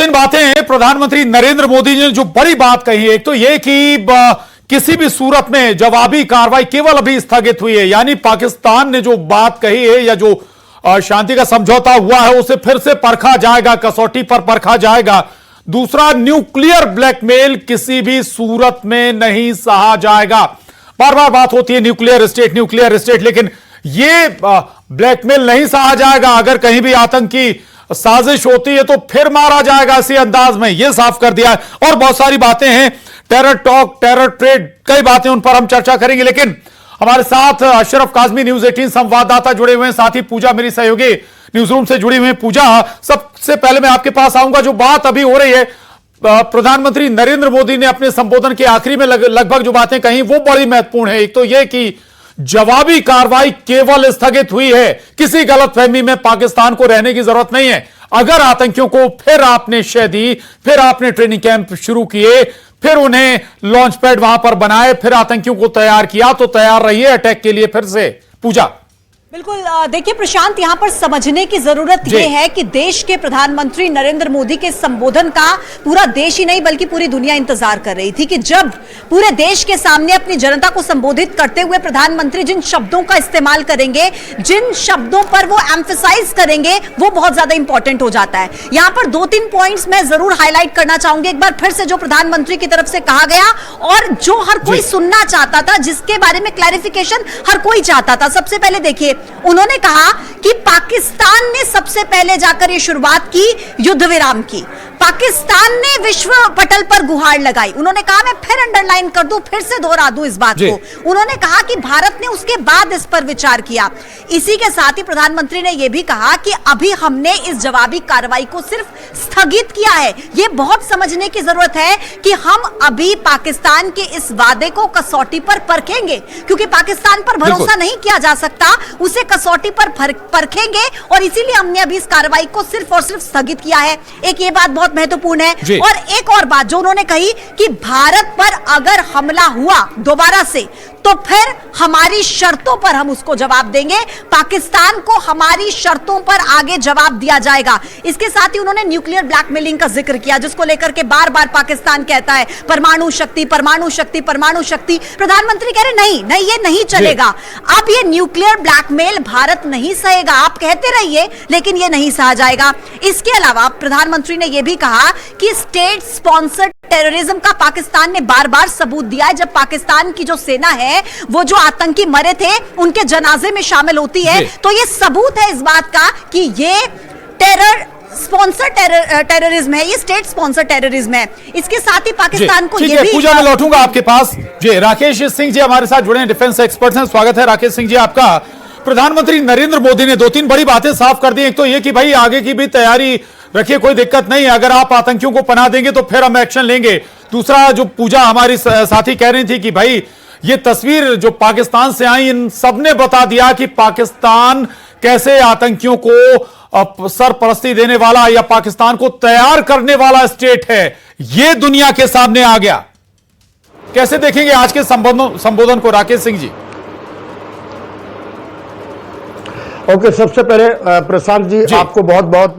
तीन बातें हैं प्रधानमंत्री नरेंद्र मोदी ने जो बड़ी बात कही है। एक तो यह कि किसी भी सूरत में जवाबी कार्रवाई केवल अभी स्थगित हुई है, यानी पाकिस्तान ने जो बात कही है या जो शांति का समझौता हुआ है उसे फिर से परखा जाएगा, कसौटी पर परखा जाएगा। दूसरा, न्यूक्लियर ब्लैकमेल किसी भी सूरत में नहीं सहा जाएगा। बार बार बात होती है न्यूक्लियर स्टेट, लेकिन ये ब्लैकमेल नहीं सहा जाएगा। अगर कहीं भी आतंकी साजिश होती है तो फिर मारा जाएगा इसी अंदाज में, यह साफ कर दिया है। और बहुत सारी बातें हैं, टेरर टॉक, टेरर ट्रेड, कई बातें, उन पर हम चर्चा करेंगे। लेकिन हमारे साथ अशरफ काजमी न्यूज 18 संवाददाता जुड़े हुए हैं, साथ ही पूजा मेरी सहयोगी न्यूज रूम से जुड़ी हुई है। पूजा, सबसे पहले मैं आपके पास आऊंगा, जो बात अभी हो रही है, प्रधानमंत्री नरेंद्र मोदी ने अपने संबोधन के आखिरी में लगभग जो बातें कही वो बड़ी महत्वपूर्ण है। एक तो यह कि जवाबी कार्रवाई केवल स्थगित हुई है, किसी गलतफहमी में पाकिस्तान को रहने की जरूरत नहीं है। अगर आतंकियों को फिर आपने शह दी, फिर आपने ट्रेनिंग कैंप शुरू किए, फिर उन्हें लॉन्च पैड वहां पर बनाए, फिर आतंकियों को तैयार किया, तो तैयार रहिए अटैक के लिए फिर से। पूजा। बिल्कुल, देखिए प्रशांत, यहाँ पर समझने की जरूरत यह है कि देश के प्रधानमंत्री नरेंद्र मोदी के संबोधन का पूरा देश ही नहीं बल्कि पूरी दुनिया इंतजार कर रही थी कि जब पूरे देश के सामने अपनी जनता को संबोधित करते हुए प्रधानमंत्री जिन शब्दों का इस्तेमाल करेंगे, जिन शब्दों पर वो एम्फसाइज करेंगे, वो बहुत ज्यादा इंपॉर्टेंट हो जाता है। यहाँ पर 2-3 पॉइंट्स मैं जरूर हाईलाइट करना चाहूंगी। एक बार फिर से जो प्रधानमंत्री की तरफ से कहा गया और जो हर कोई सुनना चाहता था, जिसके बारे में क्लैरिफिकेशन हर कोई चाहता था। सबसे पहले देखिए, उन्होंने कहा कि पाकिस्तान ने सबसे पहले जाकर यह शुरुआत की युद्ध विराम की, पाकिस्तान ने विश्व पटल पर गुहार लगाई। उन्होंने कहा, मैं फिर अंडरलाइन कर दूं, फिर से दोहरा दूं इस बात को, उन्होंने कहा कि भारत ने उसके बाद इस पर विचार किया। इसी के साथ ही प्रधानमंत्री ने यह भी कहा कि अभी हमने इस जवाबी कार्रवाई को सिर्फ स्थगित किया है। यह बहुत समझने की जरूरत है कि हम अभी पाकिस्तान के इस वादे को कसौटी पर परखेंगे, क्योंकि पाकिस्तान पर भरोसा नहीं किया जा सकता, उसे कसौटी पर परखेंगे, और इसीलिए हमने अभी इस कार्रवाई को सिर्फ और सिर्फ स्थगित किया है। एक ये बात बहुत महत्वपूर्ण है। और एक और बात जो उन्होंने कही कि भारत पर अगर हमला हुआ दोबारा से तो फिर हमारी शर्तों पर हम उसको जवाब देंगे, पाकिस्तान को हमारी शर्तों पर आगे जवाब दिया जाएगा। इसके साथ ही उन्होंने न्यूक्लियर ब्लैकमेलिंग का जिक्र किया, जिसको लेकर के बार बार पाकिस्तान कहता है परमाणु शक्ति, परमाणु शक्ति, परमाणु शक्ति। प्रधानमंत्री कह रहे नहीं नहीं, ये नहीं चलेगा। अब ये न्यूक्लियर ब्लैकमेल भारत नहीं सहेगा, आप कहते रहिए लेकिन ये नहीं सहा जाएगा। इसके अलावा प्रधानमंत्री ने यह भी कहा कि स्टेट स्पॉन्सर्ड टेररिज्म का पाकिस्तान ने बार बार सबूत दिया है। जब पाकिस्तान की जो सेना है वो जो आतंकी मरे थे उनके जनाजे में शामिल होती है, तो ये सबूत है इस बात का कि ये टेरर स्पॉन्सर टेररिज्म है, ये स्टेट स्पॉन्सर टेररिज्म है। इसके साथ ही पाकिस्तान को ये भी। पूजा, मैं लौटूंगा आपके पास। जी, राकेश सिंह जी हमारे साथ जुड़े हैं, डिफेंस एक्सपर्ट हैं। स्वागत है राकेश सिंह जी आपका। प्रधानमंत्री नरेंद्र मोदी ने 2-3 बड़ी बातें साफ कर दी। एक तो ये कि भाई आगे की भी तैयारी रखिए, कोई दिक्कत नहीं है, अगर आप आतंकियों को पनाह देंगे तो फिर हम एक्शन लेंगे। दूसरा, जो पूजा हमारी साथी कह रही थी कि भाई ये तस्वीर जो पाकिस्तान से आई, इन सबने बता दिया कि पाकिस्तान कैसे आतंकियों को सरपरस्ती देने वाला या पाकिस्तान को तैयार करने वाला स्टेट है, ये दुनिया के सामने आ गया। कैसे देखेंगे आज के संबोधन को राकेश सिंह जी? ओके, सबसे पहले प्रशांत जी आपको बहुत बहुत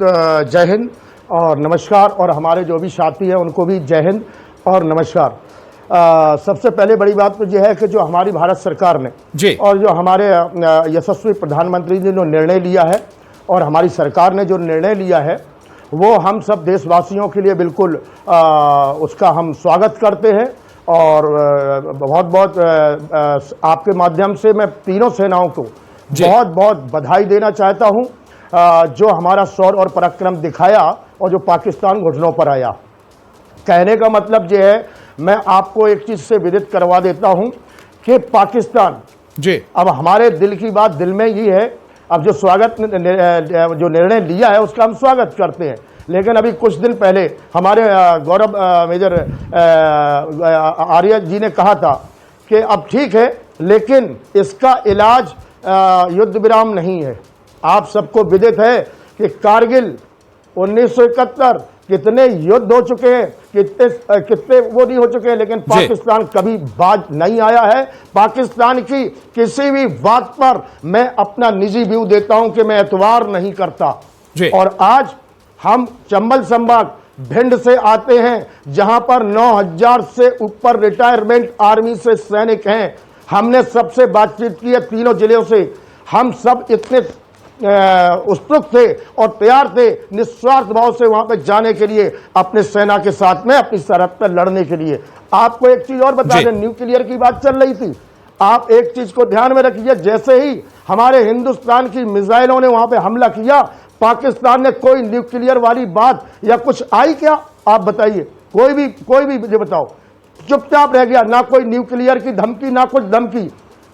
जय हिंद और नमस्कार, और हमारे जो भी साथी हैं उनको भी जय हिंद और नमस्कार। सबसे पहले बड़ी बात तो यह है कि जो हमारी भारत सरकार ने और जो हमारे यशस्वी प्रधानमंत्री ने जो निर्णय लिया है और हमारी सरकार ने जो निर्णय लिया है वो हम सब देशवासियों के लिए बिल्कुल उसका हम स्वागत करते हैं। और बहुत बहुत आपके माध्यम से मैं तीनों सेनाओं को बहुत बहुत बधाई देना चाहता हूं, जो हमारा शौर्य और पराक्रम दिखाया और जो पाकिस्तान घुटनों पर आया। कहने का मतलब ये है, मैं आपको एक चीज से विदित करवा देता हूं कि पाकिस्तान अब हमारे दिल की बात दिल में ही है। अब जो जो निर्णय लिया है उसका हम स्वागत करते हैं, लेकिन अभी कुछ दिन पहले हमारे गौरव मेजर आर्य जी ने कहा था कि अब ठीक है, लेकिन इसका इलाज युद्ध विराम नहीं है। आप सबको विदित है कि कारगिल 1971 कितने युद्ध हो चुके हैं, कितने वो नहीं हो चुके हैं, लेकिन पाकिस्तान कभी बाज नहीं आया है। पाकिस्तान की किसी भी बात पर मैं अपना निजी व्यू देता हूं कि मैं एतवार नहीं करता। और आज हम चंबल संभाग भिंड से आते हैं, जहां पर 9000 से ऊपर रिटायरमेंट आर्मी से सैनिक हैं। हमने सबसे बातचीत की है, तीनों जिलों से। हम सब इतने उत्सुक थे और तैयार थे निस्वार्थ भाव से वहां पर जाने के लिए, अपने सेना के साथ में अपनी सरहद पर लड़ने के लिए। आपको एक चीज और बता दें, न्यूक्लियर की बात चल रही थी। आप एक चीज को ध्यान में रखिए, जैसे ही हमारे हिंदुस्तान की मिसाइलों ने वहां पे हमला किया, पाकिस्तान ने कोई न्यूक्लियर वाली बात या कुछ आई क्या? आप बताइए, कोई भी मुझे बताओ। चुपचाप रह गया, ना कोई न्यूक्लियर की धमकी, ना कुछ धमकी,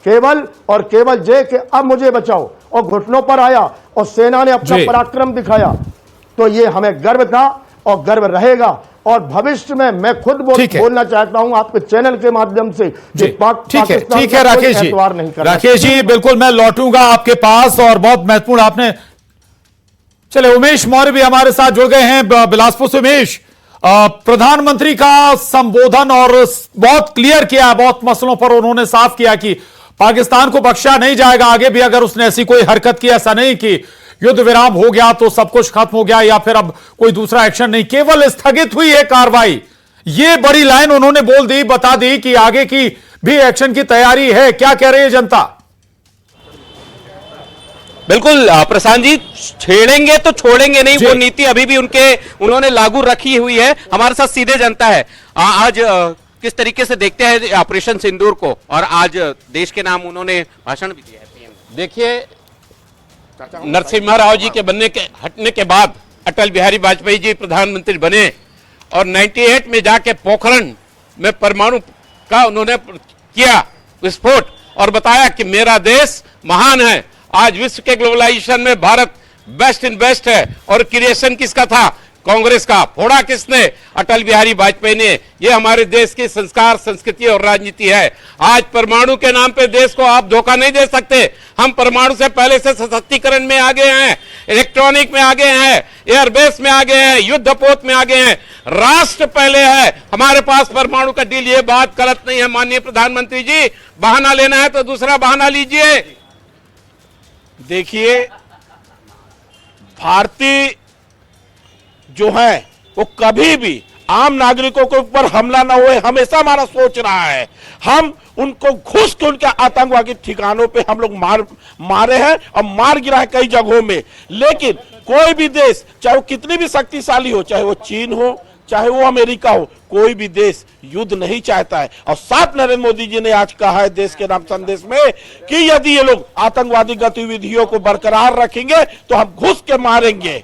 केवल और केवल कि अब मुझे बचाओ, और घुटनों पर आया और सेना ने अपना पराक्रम दिखाया। तो ये हमें गर्व था और गर्व रहेगा। और भविष्य में मैं खुद बोलना चाहता हूं आपके चैनल के माध्यम से, ठीक है राकेश जी, राकेश जी बिल्कुल मैं लौटूंगा आपके पास। और बहुत महत्वपूर्ण आपने, चले उमेश मौर्य भी हमारे साथ जुड़ गए हैं बिलासपुर से। उमेश, प्रधानमंत्री का संबोधन और बहुत क्लियर किया, बहुत मसलों पर उन्होंने साफ किया कि पाकिस्तान को बख्शा नहीं जाएगा। आगे भी अगर उसने ऐसी कोई हरकत की, ऐसा नहीं कि युद्ध विराम हो गया तो सब कुछ खत्म हो गया या फिर अब कोई दूसरा एक्शन नहीं, केवल स्थगित हुई है कार्रवाई। ये बड़ी लाइन उन्होंने बोल दी, बता दी कि आगे की भी एक्शन की तैयारी है। क्या कह रही है जनता? बिल्कुल प्रशांत जी, छेड़ेंगे तो छोड़ेंगे नहीं, वो नीति अभी भी उन्होंने लागू रखी हुई है। हमारे साथ सीधे जनता है। आज किस तरीके से देखते हैं ऑपरेशन सिंदूर को, और आज देश के नाम उन्होंने भाषण भी दिया है। देखिए, नरसिम्हा राव जी के हटने के बाद अटल बिहारी वाजपेयी जी प्रधानमंत्री बने और 98 में जाके पोखरण में परमाणु का उन्होंने किया विस्फोट और बताया कि मेरा देश महान है। आज विश्व के ग्लोबलाइजेशन में भारत बेस्ट इन बेस्ट है। और क्रिएशन किसका था? कांग्रेस का। फोड़ा किसने? अटल बिहारी वाजपेयी ने। ये हमारे देश की संस्कार, संस्कृति और राजनीति है। आज परमाणु के नाम पे देश को आप धोखा नहीं दे सकते। हम परमाणु से पहले से सशक्तिकरण में आगे हैं, इलेक्ट्रॉनिक में आगे हैं, एयरबेस में आगे हैं, युद्धपोत में आगे हैं। राष्ट्र पहले है, हमारे पास परमाणु का डील। ये बात गलत नहीं है माननीय प्रधानमंत्री जी। बहाना लेना है तो दूसरा बहाना लीजिए। देखिए, भारतीय जो है वो कभी भी आम नागरिकों के ऊपर हमला ना हुए, हमेशा हमारा सोच रहा है। हम उनको घुस के उनके आतंकवादी ठिकानों पे हम लोग मारे हैं और मार गिरा है कई जगहों में। लेकिन कोई भी देश, चाहे वो कितनी भी शक्तिशाली हो, चाहे वो चीन हो, चाहे वो अमेरिका हो, कोई भी देश युद्ध नहीं चाहता है। और साथ नरेंद्र मोदी जी ने आज कहा है देश के नाम संदेश में कि यदि ये लोग आतंकवादी गतिविधियों को बरकरार रखेंगे तो हम घुस के मारेंगे।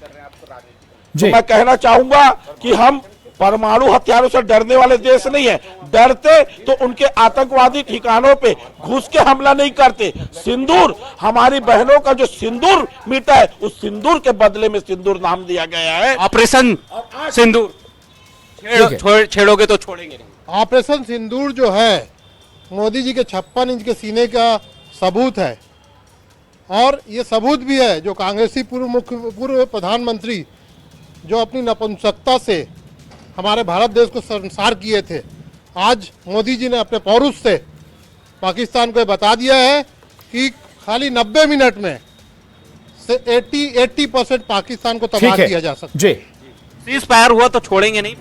तो मैं कहना चाहूंगा कि हम परमाणु हथियारों से डरने वाले देश नहीं है। डरते तो उनके आतंकवादी ठिकानों पे घुस के हमला नहीं करते। सिंदूर, हमारी बहनों का जो सिंदूर मिटा है, उस सिंदूर के बदले में सिंदूर नाम दिया गया है। ऑपरेशन सिंदूर। छेड़ोगे तो छोड़ेंगे नहीं। ऑपरेशन सिंदूर जो है मोदी जी के 56 इंच के सीने का सबूत है। और ये सबूत भी है जो कांग्रेसी पूर्व प्रधानमंत्री जो अपनी नपुंसकता से हमारे भारत देश को शर्मसार किए थे, आज मोदी जी ने अपने पौरुष से पाकिस्तान को बता दिया है कि खाली 90 मिनट में से 80% पाकिस्तान को तबाह किया जा सकता है। सीज फायर हुआ तो छोड़ेंगे नहीं,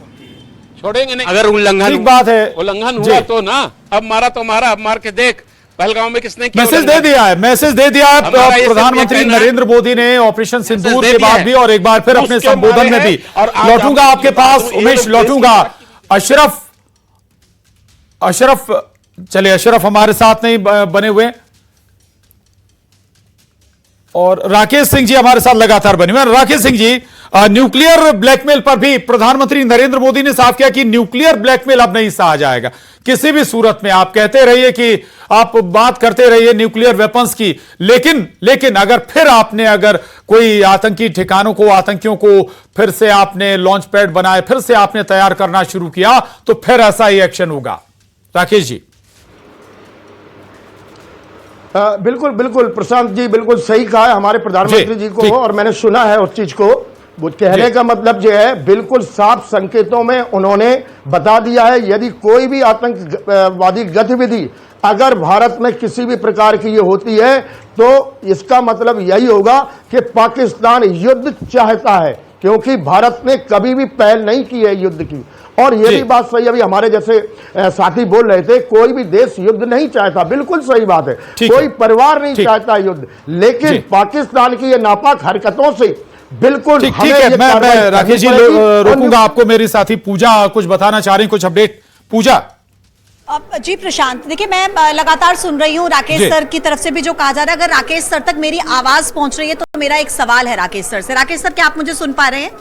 छोड़ेंगे नहीं। अगर उल्लंघन हुआ तो ना, अब मारा तो मारा, अब मार के देख। पहलगांव में किसने मैसेज दे दिया है प्रधानमंत्री नरेंद्र मोदी ने ऑपरेशन सिंदूर के बाद भी, और एक बार फिर अपने संबोधन में भी। लौटूंगा आपके पास उमेश, लौटूंगा। अशरफ चलिए, अशरफ हमारे साथ नहीं बने हुए, और राकेश सिंह जी हमारे साथ लगातार बने हुए। राकेश सिंह जी, न्यूक्लियर ब्लैकमेल पर भी प्रधानमंत्री नरेंद्र मोदी ने साफ किया कि न्यूक्लियर ब्लैकमेल अब नहीं सहा जाएगा किसी भी सूरत में। आप कहते रहिए कि आप बात करते रहिए न्यूक्लियर वेपन्स की, लेकिन अगर कोई आतंकी ठिकानों को, आतंकियों को फिर से आपने लॉन्च पैड बनाए, फिर से आपने तैयार करना शुरू किया, तो फिर ऐसा ही एक्शन होगा। राकेश जी। बिल्कुल प्रशांत जी, बिल्कुल सही कहा है हमारे प्रधानमंत्री जी को, और मैंने सुना है उस चीज को। वो कहने का मतलब जो है, बिल्कुल साफ संकेतों में उन्होंने बता दिया है, यदि कोई भी आतंकवादी गतिविधि अगर भारत में किसी भी प्रकार की ये होती है, तो इसका मतलब यही होगा कि पाकिस्तान युद्ध चाहता है। क्योंकि भारत ने कभी भी पहल नहीं की है युद्ध की। और ये जी। भी बात सही, अभी हमारे जैसे साथी बोल रहे थे, कोई भी देश युद्ध नहीं चाहता, बिल्कुल सही बात है, ठीक कोई है। परिवार नहीं ठीक। चाहता युद्ध, लेकिन जी। पाकिस्तान की ये नापाक हरकतों से बिल्कुल ठीक हमें है। ये मैं कार्रवाई करनी राकेश जी पड़ेगी। और रोकूंगा आपको। मेरी साथी पूजा कुछ बताना चाह रही, कुछ अपडेट। पूजा जी प्रशांत, देखिए मैं लगातार सुन रही हूँ राकेश जी। सर की तरफ से भी जो कहा जा रहा है। अगर राकेश सर तक मेरी आवाज पहुंच रही है तो मेरा एक सवाल है राकेश सर से। राकेश सर, क्या आप मुझे सुन पा रहे हैं?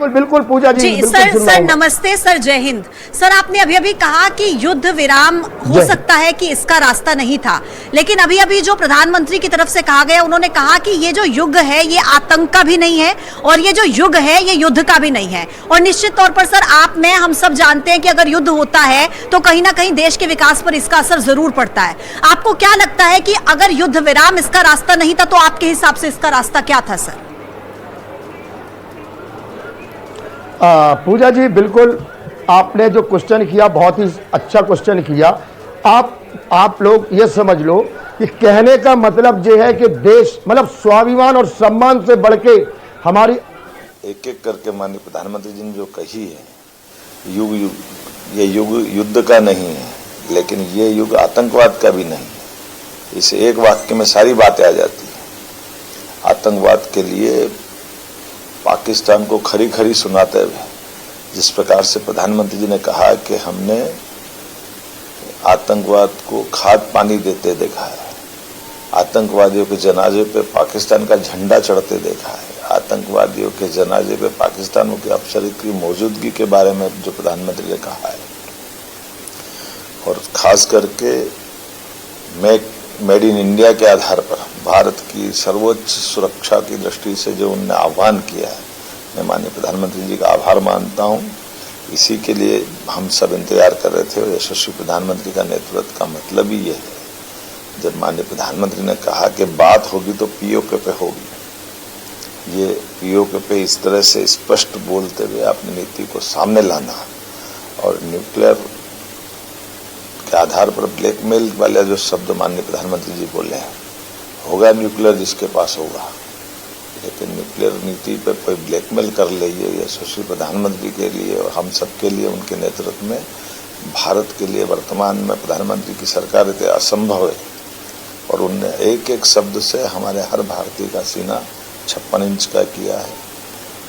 बिल्कुल पूजा जी, जी बिल्कुल सर। सुन सर रहा हूं। नमस्ते सर, जय हिंद। सर, आपने अभी अभी कहा कि युद्ध विराम हो जय। सकता है कि इसका रास्ता नहीं था, लेकिन अभी अभी जो प्रधानमंत्री की तरफ से कहा गया, उन्होंने कहा कि ये जो युग है ये आतंक का भी नहीं है और ये जो युग है ये युद्ध का भी नहीं है। और निश्चित तौर पर सर, आप मैं हम सब जानते हैं कि अगर युद्ध होता है तो कहीं ना कहीं देश के विकास पर इसका असर जरूर पड़ता है। आपको क्या लगता है कि अगर युद्ध विराम इसका रास्ता नहीं था तो आपके हिसाब से इसका रास्ता क्या था सर? पूजा जी, बिल्कुल आपने जो क्वेश्चन किया बहुत ही अच्छा क्वेश्चन किया। आप लोग ये समझ लो कि कहने का मतलब ये है कि देश मतलब स्वाभिमान और सम्मान से बढ़ के हमारी एक एक करके माननीय प्रधानमंत्री जी ने जो कही है, ये युग युद्ध का नहीं है, लेकिन ये युग आतंकवाद का भी नहीं है। इस एक वाक्य में सारी बातें आ जाती है। आतंकवाद के लिए पाकिस्तान को खरी खरी सुनाते हुए जिस प्रकार से प्रधानमंत्री जी ने कहा कि हमने आतंकवाद को खाद पानी देते देखा है, आतंकवादियों के जनाजे पे पाकिस्तान का झंडा चढ़ते देखा है, आतंकवादियों के जनाजे पे पाकिस्तान के अफसर की मौजूदगी के बारे में जो प्रधानमंत्री ने कहा है, और खास करके मेड इन इंडिया के आधार पर भारत की सर्वोच्च सुरक्षा की दृष्टि से जो उन्होंने आह्वान किया है, मैं माननीय प्रधानमंत्री जी का आभार मानता हूं। इसी के लिए हम सब इंतजार कर रहे थे और यशस्वी प्रधानमंत्री का नेतृत्व का मतलब ही ये है। जब माननीय प्रधानमंत्री ने कहा कि बात होगी तो पीओके पे होगी, ये पीओके पे इस तरह से स्पष्ट बोलते हुए अपनी नीति को सामने लाना और न्यूक्लियर के आधार पर ब्लैकमेल वाले जो शब्द माननीय प्रधानमंत्री जी बोले हैं, होगा न्यूक्लियर जिसके पास होगा, लेकिन न्यूक्लियर नीति पर कोई ब्लैकमेल कर ले, ये यशस्वी प्रधानमंत्री के लिए और हम सब के लिए उनके नेतृत्व में भारत के लिए वर्तमान में प्रधानमंत्री की सरकार इतने असंभव है। और उनने एक एक शब्द से हमारे हर भारतीय का सीना 56 इंच का किया है।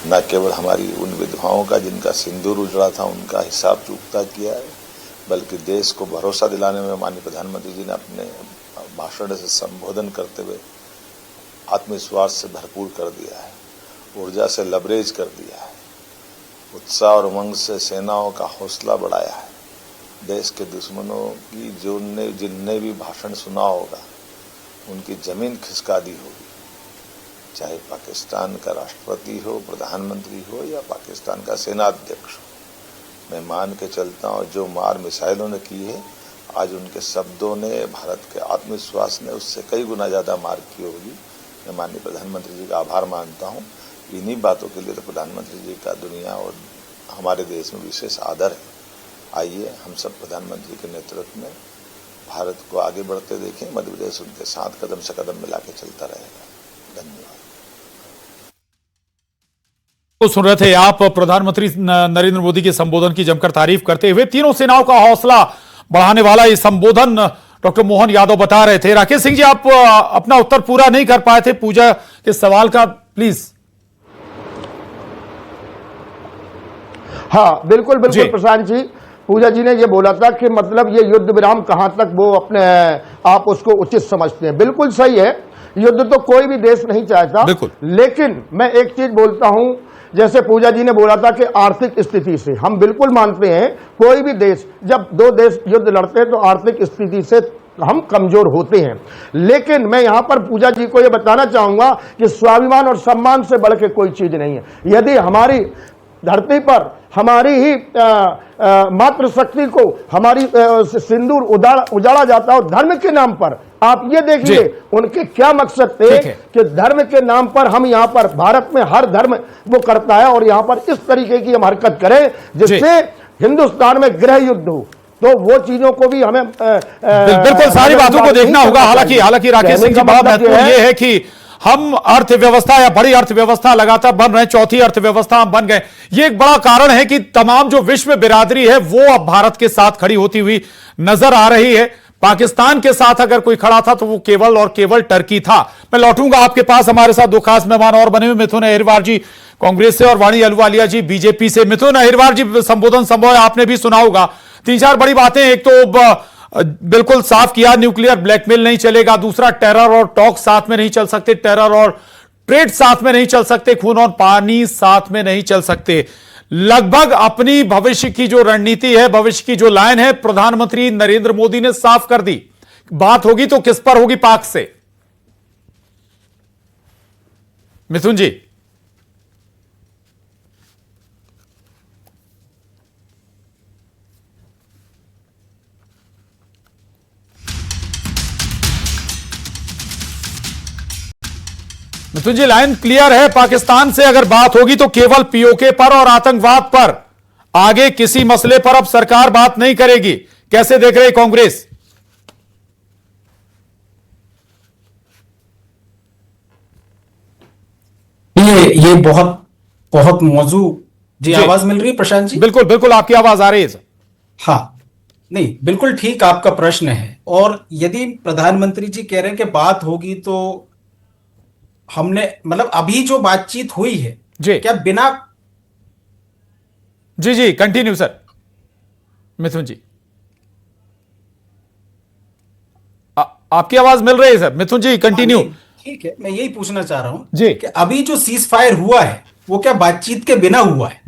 न केवल हमारी उन विधवाओं का जिनका सिंदूर उजड़ा था उनका हिसाब चूकता किया है, बल्कि देश को भरोसा दिलाने में माननीय प्रधानमंत्री जी ने अपने भाषण से संबोधन करते हुए आत्मविश्वास से भरपूर कर दिया है, ऊर्जा से लबरेज कर दिया है, उत्साह और उमंग से सेनाओं का हौसला बढ़ाया है। देश के दुश्मनों की जिनने भी भाषण सुना होगा उनकी जमीन खिसका दी होगी, चाहे पाकिस्तान का राष्ट्रपति हो, प्रधानमंत्री हो या पाकिस्तान का सेनाध्यक्ष हो। मैं मान के चलता हूँ जो मार मिसाइलों ने की है, आज उनके शब्दों ने, भारत के आत्मविश्वास ने उससे कई गुना ज्यादा मार की होगी। मैं माननीय प्रधानमंत्री जी का आभार मानता हूँ। इन्हीं बातों के लिए तो प्रधानमंत्री जी का दुनिया और हमारे देश में विशेष आदर है। आइए हम सब प्रधानमंत्री के नेतृत्व में भारत को आगे बढ़ते देखें। मध्य प्रदेश उनके साथ कदम से कदम मिला के चलता रहेगा। धन्यवाद। तो सुन रहे थे आप प्रधानमंत्री नरेंद्र मोदी के संबोधन की जमकर तारीफ करते हुए। तीनों सेनाओं का हौसला बढ़ाने वाला ये संबोधन डॉक्टर मोहन यादव बता रहे थे। राकेश सिंह जी, आप अपना उत्तर पूरा नहीं कर पाए थे पूजा के सवाल का, प्लीज। हाँ बिल्कुल बिल्कुल प्रशांत जी, पूजा जी ने ये बोला था कि मतलब ये युद्ध विराम कहां तक वो अपने आप उसको उचित समझते हैं। बिल्कुल सही है, युद्ध तो कोई भी देश नहीं चाहता, लेकिन मैं एक चीज बोलता हूं, जैसे पूजा जी ने बोला था कि आर्थिक स्थिति से हम बिल्कुल मानते हैं कोई भी देश, जब दो देश युद्ध लड़ते हैं तो आर्थिक स्थिति से हम कमजोर होते हैं। लेकिन मैं यहां पर पूजा जी को यह बताना चाहूंगा कि स्वाभिमान और सम्मान से बढ़ के कोई चीज नहीं है। यदि हमारी धरती पर हमारी ही मातृशक्ति को हमारी सिंदूर उजाड़ा जाता है और धर्म के नाम पर, आप ये देखिए उनके क्या मकसद थे कि धर्म के नाम पर हम यहाँ पर भारत में हर धर्म वो करता है और यहाँ पर इस तरीके की हम हरकत करें जिससे हिंदुस्तान में गृह युद्ध हो, तो वो चीजों को भी हमें बिल्कुल सारी बातों को देखना होगा। हालांकि राकेश सिंह जी, बड़ा महत्वपूर्ण ये है कि हम अर्थव्यवस्था या बड़ी अर्थव्यवस्था लगातार बन रहे हैं, चौथी अर्थव्यवस्था हम बन गए। ये एक बड़ा कारण है कि तमाम जो विश्व बिरादरी है वो अब भारत के साथ खड़ी होती हुई नजर आ रही है। पाकिस्तान के साथ अगर कोई खड़ा था तो वो केवल और केवल टर्की था। मैं लौटूंगा आपके पास, हमारे साथ दो खास मेहमान और बने हुए, मिथुन अहिरवार जी कांग्रेस से और वाणी अहलुवालिया जी बीजेपी से। मिथुन अहिरवार जी, संबोधन संभव आपने भी सुना होगा, 3-4 बड़ी बातें। एक तो बिल्कुल साफ किया, न्यूक्लियर ब्लैकमेल नहीं चलेगा। दूसरा, टेरर और टॉक साथ में नहीं चल सकते, टेरर और ट्रेड साथ में नहीं चल सकते, खून और पानी साथ में नहीं चल सकते। लगभग अपनी भविष्य की जो रणनीति है, भविष्य की जो लाइन है, प्रधानमंत्री नरेंद्र मोदी ने साफ कर दी। बात होगी तो किस पर होगी? पाक से। मिथुन जी। मिथुन जी, लाइन क्लियर है। पाकिस्तान से अगर बात होगी तो केवल पीओके पर और आतंकवाद पर, आगे किसी मसले पर अब सरकार बात नहीं करेगी। कैसे देख रहे कांग्रेस? ये बहुत बहुत मौजू जी। आवाज मिल रही है प्रशांत जी? बिल्कुल बिल्कुल, आपकी आवाज आ रही है। हाँ, नहीं, बिल्कुल ठीक आपका प्रश्न है। और यदि प्रधानमंत्री जी कह रहे हैं कि बात होगी, तो हमने मतलब अभी जो बातचीत हुई है जी, क्या बिना जी कंटिन्यू सर। मिथुन जी, आपकी आवाज मिल रही है सर। मिथुन जी कंटिन्यू। ठीक है, मैं यही पूछना चाह रहा हूं जी कि अभी जो सीज फायर हुआ है वो क्या बातचीत के बिना हुआ है?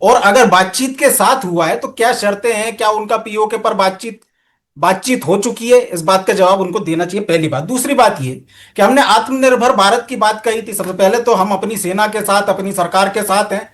और अगर बातचीत के साथ हुआ है तो क्या शर्तें हैं? क्या उनका पीओके पर बातचीत हो चुकी है? इस बात का जवाब उनको देना चाहिए, पहली बात। दूसरी बात ये कि हमने आत्मनिर्भर भारत की बात कही थी। सबसे पहले तो हम अपनी सेना के साथ, अपनी सरकार के साथ हैं।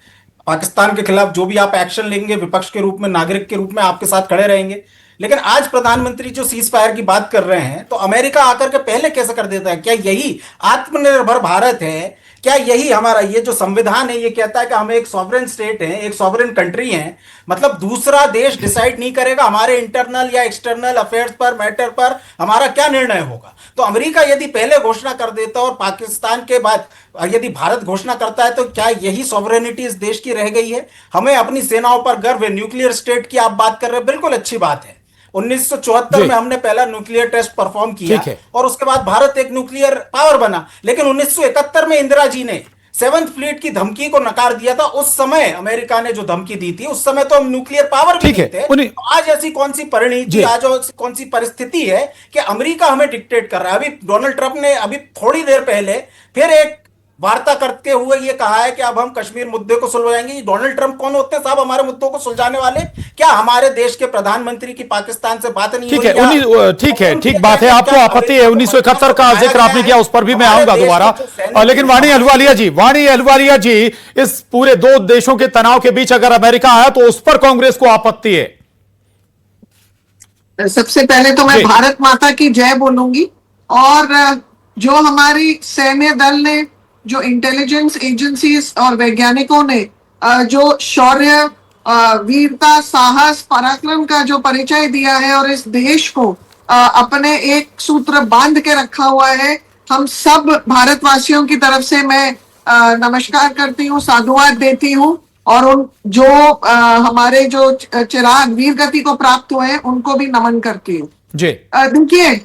पाकिस्तान के खिलाफ जो भी आप एक्शन लेंगे, विपक्ष के रूप में, नागरिक के रूप में आपके साथ खड़े रहेंगे। लेकिन आज प्रधानमंत्री जो सीज फायर की बात कर रहे हैं, तो अमेरिका आकर के पहले कैसे कर देता है? क्या यही आत्मनिर्भर भारत है? क्या यही हमारा ये जो संविधान है ये कहता है कि हम एक सॉवरेन स्टेट हैं, एक सॉवरेन कंट्री हैं? मतलब दूसरा देश डिसाइड नहीं करेगा हमारे इंटरनल या एक्सटर्नल अफेयर्स पर, मैटर पर हमारा क्या निर्णय होगा? तो अमेरिका यदि पहले घोषणा कर देता और पाकिस्तान के बाद यदि भारत घोषणा करता है, तो क्या यही सॉवरेनिटी इस देश की रह गई है? हमें अपनी सेनाओं पर गर्व है। न्यूक्लियर स्टेट की आप बात कर रहे हैं, बिल्कुल अच्छी बात है। 1974 में हमने पहला न्यूक्लियर टेस्ट परफॉर्म किया और उसके बाद भारत एक न्यूक्लियर पावर बना। लेकिन 1971 में इंदिरा जी ने 7th फ्लीट की धमकी को नकार दिया था। उस समय अमेरिका ने जो धमकी दी थी, उस समय तो हम न्यूक्लियर पावर भी नहीं थे। तो आज ऐसी कौन सी परिणति, आज कौन सी परिस्थिति है कि अमेरिका हमें डिक्टेट कर रहा है? अभी डोनाल्ड ट्रंप ने अभी थोड़ी देर पहले फिर एक वार्ता करते हुए ये कहा है कि अब हम कश्मीर मुद्दे को सुलझाएंगे। डोनाल्ड ट्रंप कौन होते हैं साहब हमारे मुद्दों को सुलझाने वाले? क्या हमारे देश के प्रधानमंत्री की पाकिस्तान से बात नहीं? ठीक है, ठीक है, ठीक बात है। आपको आपत्ति है 1971 का जिक्र आपने किया, उस पर भी मैं आऊंगा दोबारा। लेकिन वाणी अहलुवालिया जी, इस पूरे दो देशों के तनाव के बीच अगर अमेरिका आया तो उस पर कांग्रेस को आपत्ति है। सबसे पहले तो मैं भारत माता की जय बोलूंगी। और जो हमारी सैन्य दल ने, जो इंटेलिजेंस एजेंसीज और वैज्ञानिकों ने जो शौर्य, वीरता, साहस, पराक्रम का जो परिचय दिया है और इस देश को अपने एक सूत्र बांध के रखा हुआ है, हम सब भारतवासियों की तरफ से मैं नमस्कार करती हूँ, साधुवाद देती हूँ। और उन जो हमारे जो चिराग वीर गति को प्राप्त हुए हैं उनको भी नमन करती हूँ। देखिए,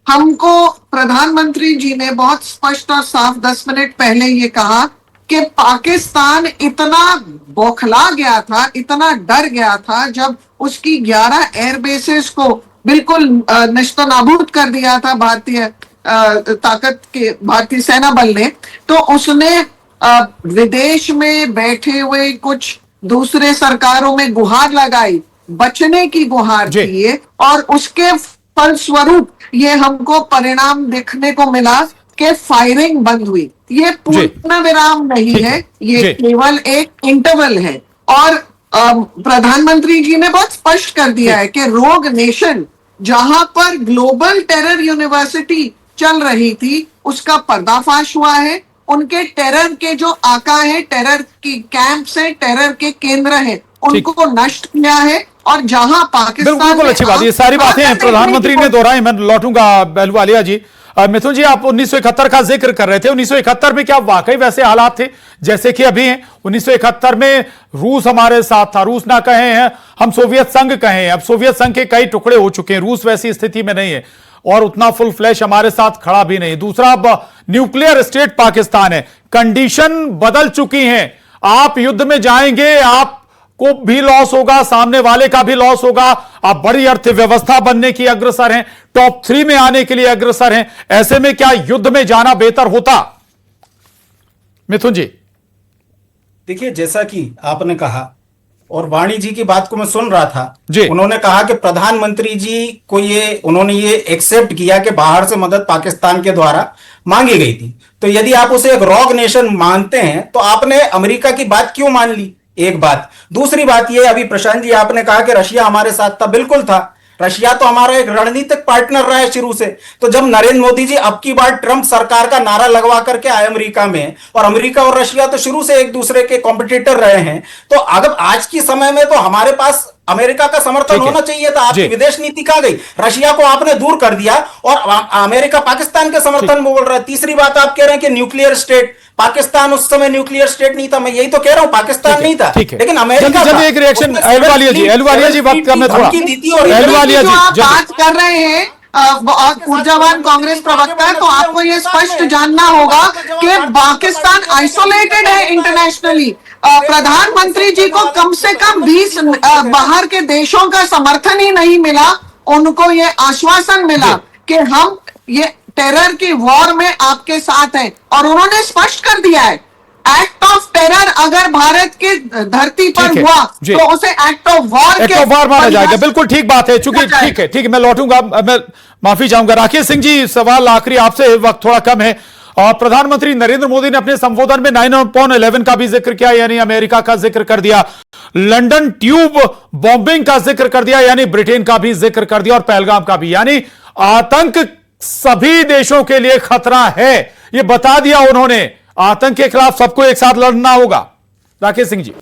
हमको प्रधानमंत्री जी ने बहुत स्पष्ट और साफ 10 मिनट पहले ये कहा कि पाकिस्तान इतना बौखला गया था, इतना डर गया था, जब उसकी 11 एयरबेसेस को बिल्कुल नष्ट-नाबूद कर दिया था भारतीय ताकत के, भारतीय सेना बल ने, तो उसने विदेश में बैठे हुए कुछ दूसरे सरकारों में गुहार लगाई, बचने की गुहार की, और उसके फलस्वरूप ये हमको परिणाम देखने को मिला कि फायरिंग बंद हुई। ये पूर्ण विराम नहीं है, ये केवल एक इंटरवल है। और प्रधानमंत्री जी ने बहुत स्पष्ट कर दिया है कि रोग नेशन, जहां पर ग्लोबल टेरर यूनिवर्सिटी चल रही थी, उसका पर्दाफाश हुआ है। उनके टेरर के जो आका है, टेरर की कैंप्स है, टेरर के केंद्र है, उनको नष्ट किया है। और जहां पाकिस्तान, बिल्कुल अच्छी बात, ये सारी बातें प्रधानमंत्री ने दोहराई। मैं लौटूंगा अहलुवालिया जी। मिथुन जी, आप 1971 का जिक्र कर रहे थे। 1971 में क्या वाकई वैसे हालात थे जैसे कि अभी हैं? 1971 में रूस हमारे साथ था, रूस ना कहे हैं हम सोवियत संघ कहे हैं, अब सोवियत संघ के कई टुकड़े हो चुके हैं, रूस वैसी स्थिति में नहीं है और उतना फुल फ्लैश हमारे साथ खड़ा भी नहीं। दूसरा, अब न्यूक्लियर स्टेट पाकिस्तान है, कंडीशन बदल चुकी है। आप युद्ध में जाएंगे, आप को भी लॉस होगा, सामने वाले का भी लॉस होगा। आप बड़ी अर्थव्यवस्था बनने की अग्रसर हैं, टॉप 3 में आने के लिए अग्रसर हैं। ऐसे में क्या युद्ध में जाना बेहतर होता? मिथुन जी, देखिए, जैसा कि आपने कहा और वाणी जी की बात को मैं सुन रहा था जी। उन्होंने कहा कि प्रधानमंत्री जी को उन्होंने ये एक्सेप्ट किया कि बाहर से मदद पाकिस्तान के द्वारा मांगी गई थी। तो यदि आप उसे एक रॉग नेशन मानते हैं तो आपने अमेरिका की बात क्यों मान ली? एक बात। दूसरी बात ये, अभी प्रशांत जी आपने कहा कि रशिया हमारे साथ था, बिल्कुल था। रशिया तो हमारा एक रणनीतिक पार्टनर रहा है शुरू से। तो जब नरेंद्र मोदी जी अब की बार ट्रंप सरकार का नारा लगवा करके आए अमेरिका में, और अमेरिका और रशिया तो शुरू से एक दूसरे के कॉम्पिटिटर रहे हैं, तो अगर आज के समय में तो हमारे पास अमेरिका का समर्थन होना चाहिए था। आपकी विदेश नीति कहां गई? रशिया को आपने दूर कर दिया और अमेरिका पाकिस्तान के समर्थन में बोल रहा है। तीसरी बात, आप कह रहे हैं कि न्यूक्लियर स्टेट, पाकिस्तान उस समय न्यूक्लियर स्टेट नहीं था। मैं यही तो कह रहा हूं, पाकिस्तान नहीं था, लेकिन अमेरिका जल्दी एक रिएक्शन एलवालिया जी वक्त का मैं थोड़ा एलवालिया जी, आप बात कर रहे हैं बहुत ऊर्जावान कांग्रेस प्रवक्ता है, तो आपको ये स्पष्ट जानना होगा कि पाकिस्तान आइसोलेटेड है इंटरनेशनली। प्रधानमंत्री जी को कम से कम 20 बाहर के देशों का समर्थन ही नहीं मिला। उनको ये आश्वासन मिला कि हम ये टेरर की वॉर में आपके साथ हैं, और उन्होंने स्पष्ट कर दिया है एक्ट ऑफ टेरर अगर भारत की धरती पर हुआ तो उसे एक्ट ऑफ वॉर माना जाएगा। बिल्कुल ठीक बात है। चूंकि ठीक है, मैं लौटूंगा, मैं माफी चाहूंगा। राकेश सिंह जी, सवाल आखिरी आपसे, वक्त थोड़ा कम है। और प्रधानमंत्री नरेंद्र मोदी ने अपने संबोधन में 9/11 का भी जिक्र किया, यानी अमेरिका का जिक्र कर दिया, लंदन ट्यूब बॉम्बिंग का जिक्र कर दिया, यानी ब्रिटेन का भी जिक्र कर दिया, और पहलगाम का भी, यानी आतंक सभी देशों के लिए खतरा है, यह बता दिया उन्होंने। आतंक के खिलाफ सबको एक साथ लड़ना होगा। राकेश सिंह जी,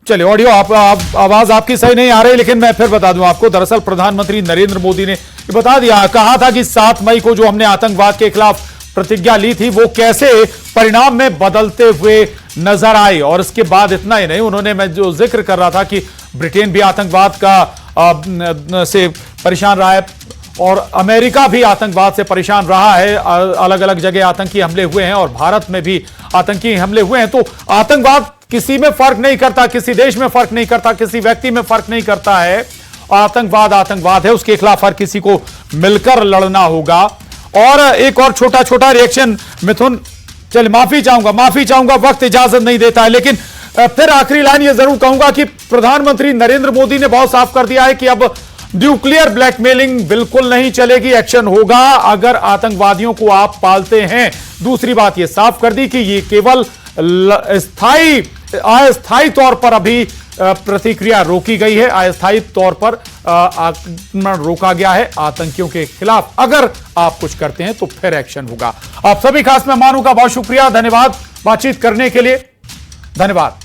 चलिए, ऑडियो आप आवाज आपकी सही नहीं आ रही, लेकिन मैं फिर बता दूं आपको। दरअसल प्रधानमंत्री नरेंद्र मोदी ने ये बता दिया, कहा था कि 7 मई को जो हमने आतंकवाद के खिलाफ प्रतिज्ञा ली थी वो कैसे परिणाम में बदलते हुए नजर आई। और इसके बाद इतना ही नहीं, उन्होंने, मैं जो जिक्र कर रहा था कि ब्रिटेन भी आतंकवाद का से परेशान रहा है और अमेरिका भी आतंकवाद से परेशान रहा है। अलग अलग जगह आतंकी हमले हुए हैं और भारत में भी आतंकी हमले हुए हैं। तो आतंकवाद किसी में फर्क नहीं करता, किसी देश में फर्क नहीं करता, किसी व्यक्ति में फर्क नहीं करता है। आतंकवाद आतंकवाद है, उसके खिलाफ हर किसी को मिलकर लड़ना होगा। और एक और छोटा छोटा रिएक्शन मिथुन, चल माफी चाहूंगा, वक्त इजाजत नहीं देता है, लेकिन फिर आखिरी लाइन ये जरूर कहूंगा कि प्रधानमंत्री नरेंद्र मोदी ने बहुत साफ कर दिया है कि अब न्यूक्लियर ब्लैकमेलिंग बिल्कुल नहीं चलेगी, एक्शन होगा अगर आतंकवादियों को आप पालते हैं। दूसरी बात ये साफ कर दी कि ये केवल अस्थायी तौर पर अभी प्रतिक्रिया रोकी गई है, अस्थायी तौर पर आक्रमण रोका गया है। आतंकियों के खिलाफ अगर आप कुछ करते हैं तो फिर एक्शन होगा। आप सभी खास मेहमानों का बहुत शुक्रिया, धन्यवाद बातचीत करने के लिए, धन्यवाद।